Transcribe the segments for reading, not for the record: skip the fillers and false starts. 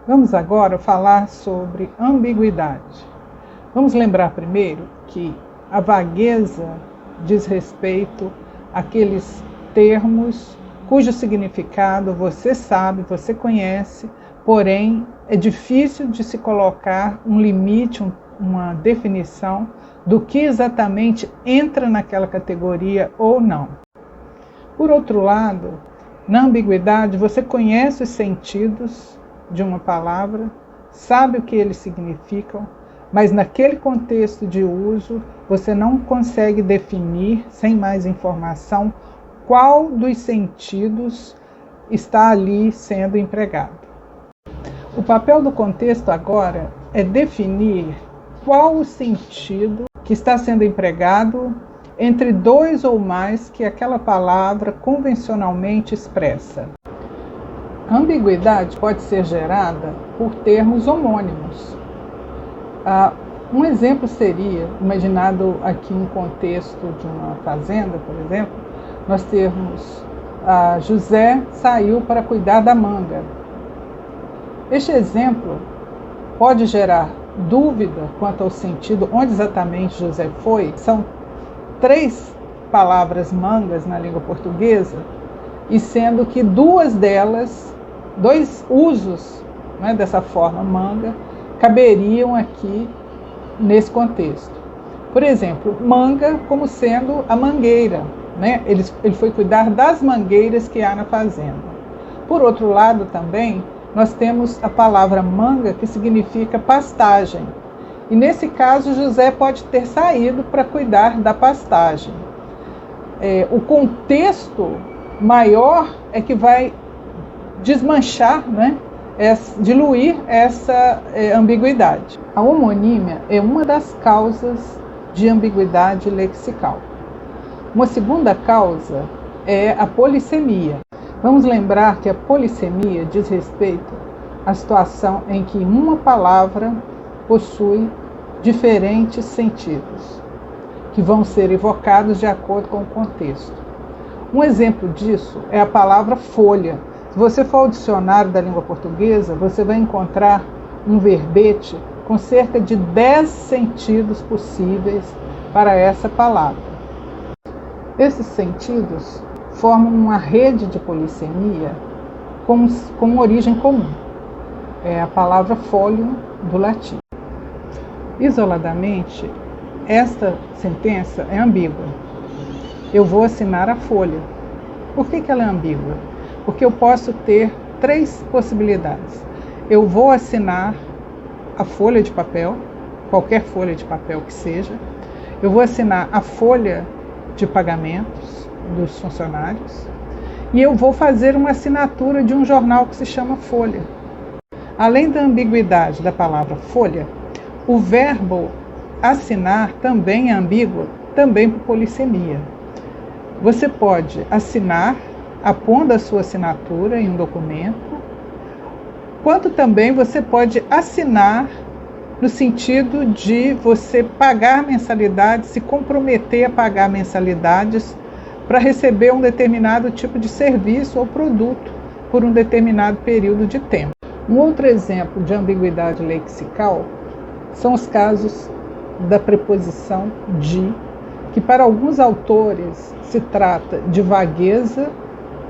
Vamos agora falar sobre ambiguidade. Vamos lembrar primeiro que a vagueza diz respeito àqueles termos cujo significado você sabe, você conhece, porém é difícil de se colocar um limite, uma definição do que exatamente entra naquela categoria ou não. Por outro lado, na ambiguidade, você conhece os sentidos de uma palavra, sabe o que eles significam, mas naquele contexto de uso, você não consegue definir, sem mais informação, qual dos sentidos está ali sendo empregado. O papel do contexto agora é definir qual o sentido que está sendo empregado entre dois ou mais que aquela palavra convencionalmente expressa. A ambiguidade pode ser gerada por termos homônimos. Um exemplo seria, imaginado aqui um contexto de uma fazenda, por exemplo, nós temos José saiu para cuidar da manga. Este exemplo pode gerar dúvida quanto ao sentido, onde exatamente José foi. São 3 palavras mangas na língua portuguesa, e sendo que 2 delas, 2 usos, né, dessa forma manga, caberiam aqui nesse contexto. Por exemplo, manga como sendo a mangueira, né? Ele foi cuidar das mangueiras que há na fazenda. Por outro lado também, nós temos a palavra manga, que significa pastagem. E nesse caso, José pode ter saído para cuidar da pastagem. O contexto maior é que vai desmanchar, né, diluir essa ambiguidade. A homonímia é uma das causas de ambiguidade lexical. Uma segunda causa é a polissemia. Vamos lembrar que a polissemia diz respeito à situação em que uma palavra possui diferentes sentidos, que vão ser evocados de acordo com o contexto. Um exemplo disso é a palavra folha. Se você for ao dicionário da língua portuguesa, você vai encontrar um verbete com cerca de 10 sentidos possíveis para essa palavra. Esses sentidos formam uma rede de polissemia com origem comum. É a palavra folium do latim. Isoladamente, esta sentença é ambígua. Eu vou assinar a folha. Por que ela é ambígua? Porque eu posso ter 3 possibilidades. Eu vou assinar a folha de papel, qualquer folha de papel que seja. Eu vou assinar a folha de pagamentos dos funcionários. E eu vou fazer uma assinatura de um jornal que se chama Folha. Além da ambiguidade da palavra folha, o verbo assinar também é ambíguo, também por polissemia. Você pode assinar apondo a sua assinatura em um documento, quanto também você pode assinar no sentido de você pagar mensalidades, se comprometer a pagar mensalidades para receber um determinado tipo de serviço ou produto por um determinado período de tempo. Um outro exemplo de ambiguidade lexical são os casos da preposição de, que para alguns autores se trata de vagueza,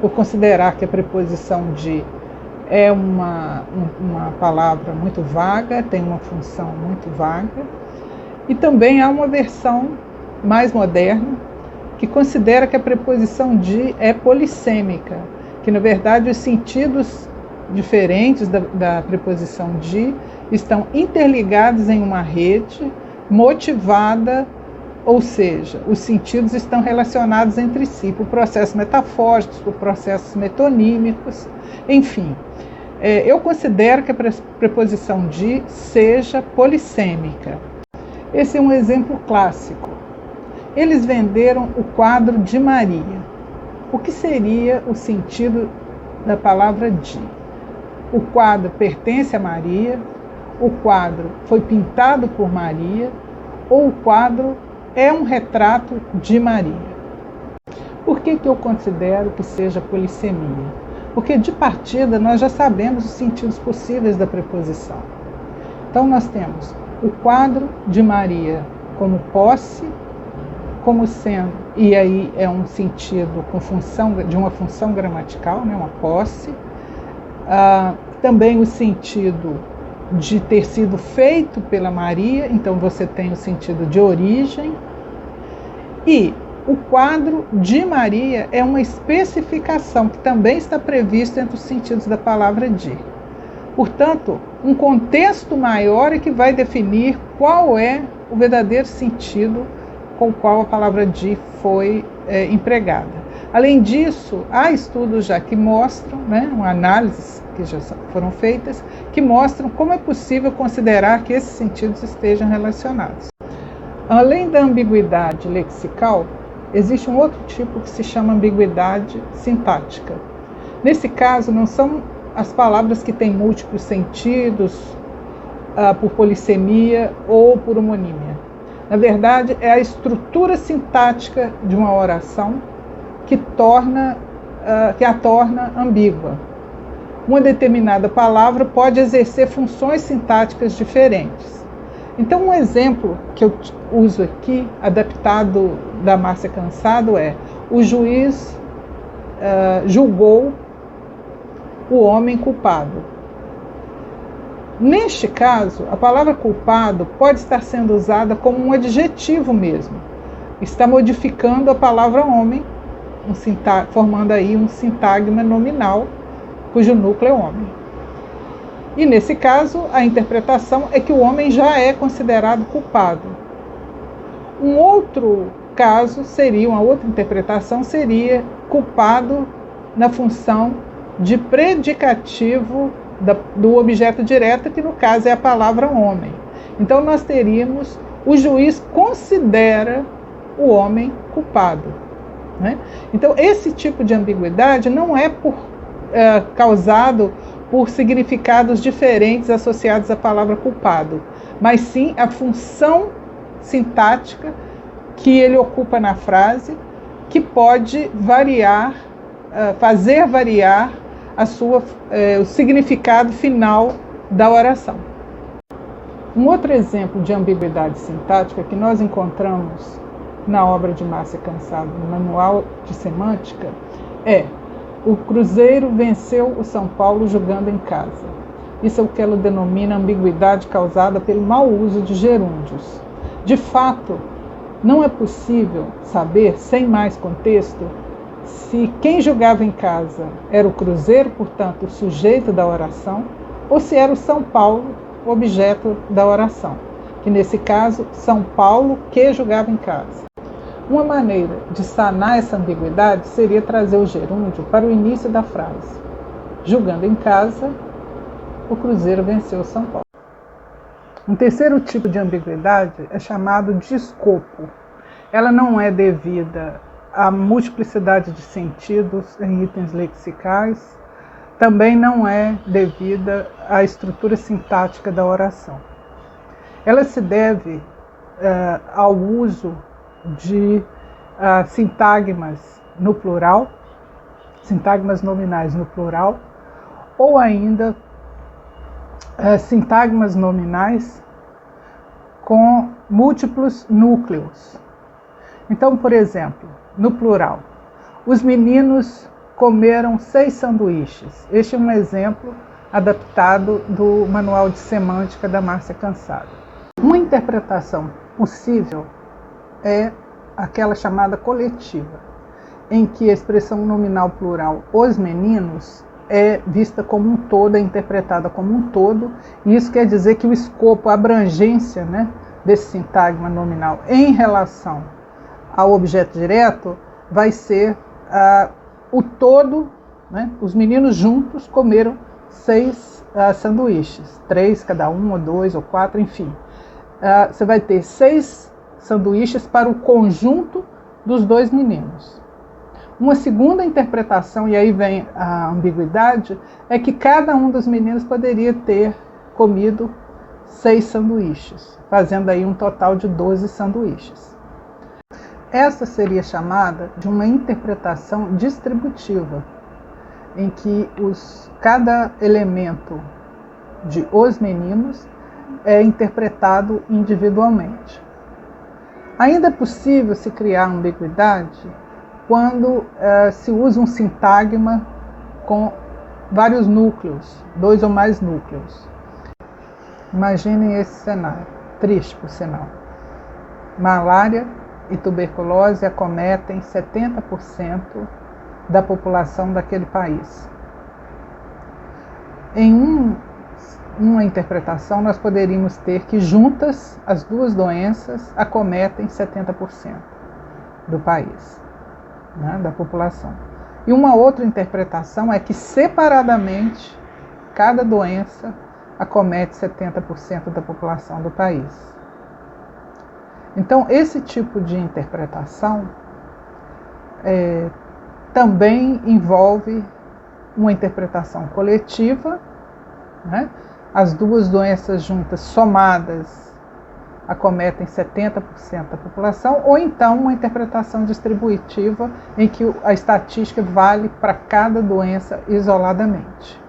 por considerar que a preposição de é uma palavra muito vaga, tem uma função muito vaga. E também há uma versão mais moderna que considera que a preposição de é polissêmica, que na verdade os sentidos diferentes da preposição de estão interligados em uma rede motivada, ou seja, os sentidos estão relacionados entre si por processos metafóricos, por processos metonímicos, enfim. Eu considero que a preposição de seja polissêmica. Esse é um exemplo clássico. Eles venderam o quadro de Maria. O que seria o sentido da palavra de? O quadro pertence a Maria, o quadro foi pintado por Maria, ou o quadro é um retrato de Maria. Por que eu considero que seja polissemia? Porque de partida nós já sabemos os sentidos possíveis da preposição. Então nós temos o quadro de Maria como posse, como sendo, e aí é um sentido com função, de uma função gramatical, né, uma posse. Também o sentido de ter sido feito pela Maria, então você tem o sentido de origem. E o quadro de Maria é uma especificação que também está prevista entre os sentidos da palavra de. Portanto, um contexto maior é que vai definir qual é o verdadeiro sentido com o qual a palavra de foi empregada. Além disso, há estudos já que mostram, né, análises que já foram feitas, que mostram como é possível considerar que esses sentidos estejam relacionados. Além da ambiguidade lexical, existe um outro tipo que se chama ambiguidade sintática. Nesse caso, não são as palavras que têm múltiplos sentidos por polissemia ou por homonímia. Na verdade, é a estrutura sintática de uma oração que a torna ambígua. Uma determinada palavra pode exercer funções sintáticas diferentes. Então, um exemplo que eu uso aqui, adaptado da Márcia Cansado, é: o juiz julgou o homem culpado. Neste caso, a palavra culpado pode estar sendo usada como um adjetivo mesmo. Está modificando a palavra homem, formando aí um sintagma nominal, cujo núcleo é homem. E nesse caso, a interpretação é que o homem já é considerado culpado. Um outro caso seria, uma outra interpretação seria culpado na função de predicativo do objeto direto, que no caso é a palavra homem. Então nós teríamos: o juiz considera o homem culpado, né? Então esse tipo de ambiguidade não é causado por significados diferentes associados à palavra culpado, mas sim a função sintática que ele ocupa na frase, que pode variar, fazer variar o significado final da oração. Um outro exemplo de ambiguidade sintática que nós encontramos na obra de Márcia Cansado, no Manual de Semântica, é: o Cruzeiro venceu o São Paulo jogando em casa. Isso é o que ela denomina ambiguidade causada pelo mau uso de gerúndios. De fato, não é possível saber, sem mais contexto, se quem jogava em casa era o Cruzeiro, portanto, o sujeito da oração, ou se era o São Paulo, o objeto da oração, que nesse caso, São Paulo que jogava em casa. Uma maneira de sanar essa ambiguidade seria trazer o gerúndio para o início da frase. Jogando em casa, o Cruzeiro venceu o São Paulo. Um terceiro tipo de ambiguidade é chamado de escopo. Ela não é devida à multiplicidade de sentidos em itens lexicais, também não é devida à estrutura sintática da oração. Ela se deve ao uso de sintagmas no plural, sintagmas nominais no plural, ou ainda sintagmas nominais com múltiplos núcleos. Então, por exemplo, no plural, os meninos comeram 6 sanduíches. Este é um exemplo adaptado do Manual de Semântica da Márcia Cansado. Uma interpretação possível é aquela chamada coletiva, em que a expressão nominal plural os meninos é vista como um todo, é interpretada como um todo, e isso quer dizer que o escopo, a abrangência, né, desse sintagma nominal em relação ao objeto direto vai ser o todo, né, os meninos juntos comeram 6 sanduíches, 3 cada um, ou 2, ou 4, enfim. Você vai ter 6 sanduíches para o conjunto dos 2 meninos. Uma segunda interpretação, e aí vem a ambiguidade, é que cada um dos meninos poderia ter comido 6 sanduíches, fazendo aí um total de 12 sanduíches. Essa seria chamada de uma interpretação distributiva. em que cada elemento de Os Meninos é interpretado individualmente. Ainda é possível se criar ambiguidade quando se usa um sintagma com vários núcleos, 2 ou mais núcleos. Imaginem esse cenário, triste por sinal. Malária e tuberculose acometem 70% da população daquele país. Em uma interpretação, nós poderíamos ter que juntas as duas doenças acometem 70% do país, né, da população. E uma outra interpretação é que separadamente cada doença acomete 70% da população do país. Então, esse tipo de interpretação também envolve uma interpretação coletiva, né? As duas doenças juntas, somadas, acometem 70% da população, ou então uma interpretação distributiva em que a estatística vale para cada doença isoladamente.